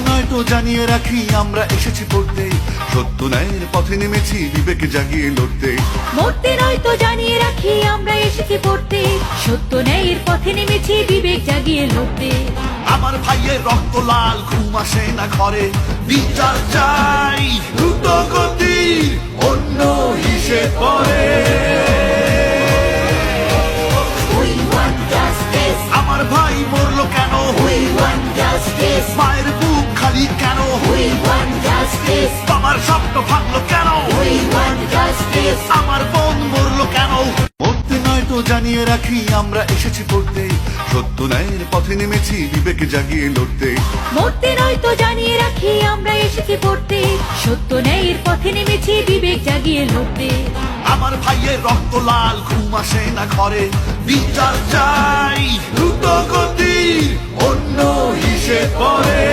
নয় তো জানিয়ে রাখি আমরা এসেছি পড়তে, সত্য ন্যায়ের পথে নেমেছি বিবেক জাগিয়ে লড়তে। মরতে নয় তো জানিয়ে রাখি আমরা এসেছি পড়তে, সত্য ন্যায়ের পথে নেমেছি বিবেক জাগিয়ে লড়তে। আমার ভাইয়ের রক্ত লাল, ঘুম আসে না ঘরে, বিচার চাই দ্রুত গতির, অন্য হিসেব পরে। We want justice, আমার ভাই মরলো কেন, we want justice, মায়ের বুক খালি কেন, we want justice, বাবার স্বপ্ন ভাঙলো কেন, we want justice, আমার বোন মরলো কেন। মরতে নয় তো জানিয়ে রাখি আমরা এসেছি পড়তে, সত্য ন্যায়ের পথে নেমেছি বিবেক জাগিয়ে লড়তে। মরতে নয় তো জানিয়ে রাখি আমরা এসেছি পড়তে, সত্য ন্যায়ের পথে নেমেছি বিবেক জাগিয়ে লড়তে। আমার ভাইয়ের রক্ত লাল, ঘুম আসে না ঘরে, বিচার চাই দ্রুত গতির, অন্য হিসেব পরে।